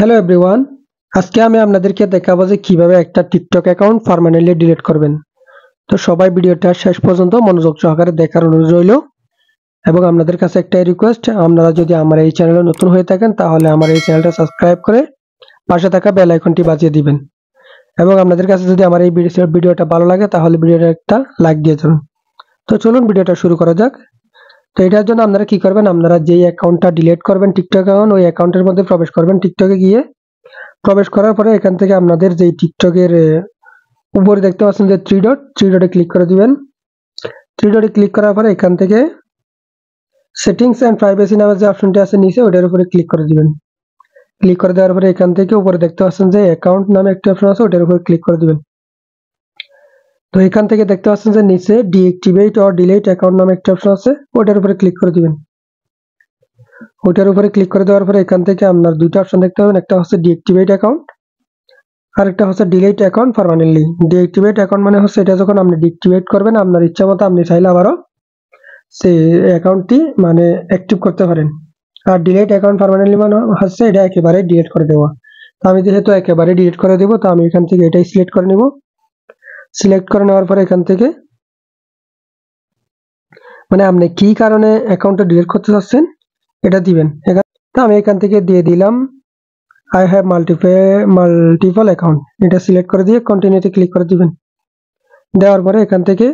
Hello everyone, আজকে আমি আপনাদেরকে দেখাবো যে কিভাবে একটা টিকটক অ্যাকাউন্ট পার্মানেন্টলি ডিলিট করবেন। তো সবাই ভিডিওটা শেষ পর্যন্ত মনোযোগ সহকারে দেখার অনুরোধ রইল এবং আপনাদের কাছে একটাই রিকোয়েস্ট, আপনারা যদি আমার এই চ্যানেলে নতুন হয়ে থাকেন তাহলে আমার এই চ্যানেলটা সাবস্ক্রাইব করে পাশে থাকা বেল আইকনটি বাজিয়ে দিবেন এবং আপনাদের কাছে যদি আমার এই ভিডিওটা ভালো লাগে তাহলে ভিডিওটা একটা লাইক দিয়ে চলুন। তো চলুন ভিডিওটা শুরু করা যাক। তো এটার জন্য আপনারা কি করবেন, আপনারা যেই অ্যাকাউন্টটা ডিলিট করবেন টিকটক অ্যাকাউন্ট, ওই অ্যাকাউন্টের মধ্যে প্রবেশ করবেন। টিকটকে গিয়ে প্রবেশ করার পরে এখান থেকে আপনাদের যে টিকটকের উপরে দেখতে পাচ্ছেন যে থ্রি ডটে ক্লিক করে দিবেন। থ্রি ডটে ক্লিক করার পরে এখান থেকে সেটিংস অ্যান্ড প্রাইভেসি নামের যে অপশনটি আছে নিচে ওটার উপরে ক্লিক করে দিবেন। ক্লিক করে দেওয়ার পরে এখান থেকে উপরে দেখতে পাচ্ছেন যে অ্যাকাউন্ট নামে একটা অপশন আছে, ওটার উপরে ক্লিক করে দিবেন। তো এখান থেকে দেখতে পাচ্ছেন যে নিচে ডিঅ্যাক্টিভেট অর ডিলিট অ্যাকাউন্ট নামে একটা অপশন আছে, ওটার উপরে ক্লিক করে দিবেন। ওটার উপরে ক্লিক করে দেওয়ার পরে এখান থেকে আপনার দুইটা অপশন দেখতে পাবেন, একটা হচ্ছে ডিঅ্যাক্টিভেট অ্যাকাউন্ট আর একটা হচ্ছে delete account permanently. Deactivate account মানে হচ্ছে এটা যখন আপনি ডিঅ্যাক্টিভেট করবেন আপনার ইচ্ছা মতো আপনি চাইলে আবারও সেই অ্যাকাউন্টটি মানে অ্যাক্টিভ করতে পারেন। আর ডিলিট অ্যাকাউন্ট পার্মানেন্টলি মানে হচ্ছে এটা একেবারে ডিলিট করে দেওয়া। তো আমি যেহেতু একেবারে ডিলিট করে দেবো তো আমি এখান থেকে এটাই সিলেক্ট করে নেব। সিলেক্ট করে নেওয়ার পরে এখান থেকে মানে আপনি কি কারণে অ্যাকাউন্টটা ডিলিট করতে চাচ্ছেন এটা দিবেন। তো আমি এখান থেকে দিয়ে দিলাম I have multiple account, এটা সিলেক্ট করে দিয়ে কন্টিনিউতে ক্লিক করে দিবেন। দেওয়ার পরে এখান থেকে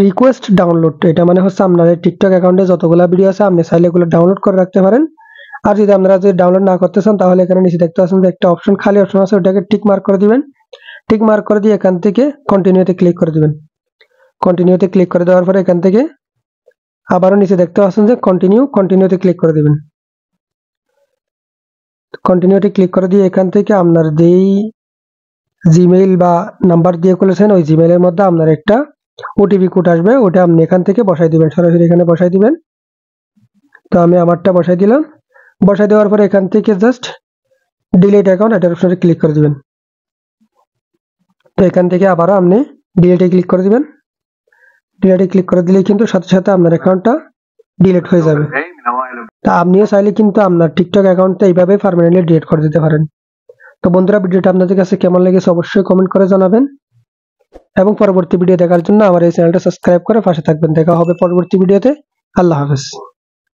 রিকোয়েস্ট ডাউনলোড, এটা মানে হচ্ছে আপনাদের টিকটক অ্যাকাউন্টে যতগুলো ভিডিও আছে আপনি চাইলে এগুলো ডাউনলোড করে রাখতে পারেন। আর যদি আপনারা যদি ডাউনলোড না করতে চান তাহলে এখানে নিচে দেখতে পাচ্ছেন যে একটা অপশন খালি অপশন আছে, ওটাকে টিক মার্ক করে দিবেন। টিক মার্ক করে দিয়ে এখান থেকে কন্টিনিউতে ক্লিক করে দিবেন। কন্টিনিউতে ক্লিক করে দেওয়ার পরে এখান থেকে আবারও নিচে দেখতে পাচ্ছেন যে কন্টিনিউতে ক্লিক করে দিবেন। কন্টিনিউতে ক্লিক করে দিয়ে এখান থেকে আপনার যেই জিমেইল বা নাম্বার দিয়ে খুলেছেন ওই জিমেইলের মধ্যে আপনার একটা ওটিপি কোড আসবে, ওটা আপনি এখান থেকে বসাই দিবেন, সরাসরি এখানে বসাই দিবেন। তো আমি আমারটা বসাই দিলাম। বসাই দেওয়ার পরে এখান থেকে জাস্ট ডিলিট অ্যাকাউন্ট এটার অপশনে ক্লিক করে দিবেন। তো এখান থেকে আবারও আপনি ডিলিটে ক্লিক করে দিবেন। ডিলিটে ক্লিক করে দিলেই কিন্তু সাথে সাথে আপনার অ্যাকাউন্টটা ডিলিট হয়ে যাবে। তা আপনিও চাইলে কিন্তু আপনার টিকটক অ্যাকাউন্টটা এইভাবে পার্মানেন্টলি ডিলিট করে দিতে পারেন। তো বন্ধুরা, ভিডিওটা আপনাদের কাছে কেমন লেগেছে অবশ্যই কমেন্ট করে জানাবেন এবং পরবর্তী ভিডিও দেখার জন্য আমার এই চ্যানেলটা সাবস্ক্রাইব করে পাশে থাকবেন। দেখা হবে পরবর্তী ভিডিওতে। আল্লাহ হাফেজ।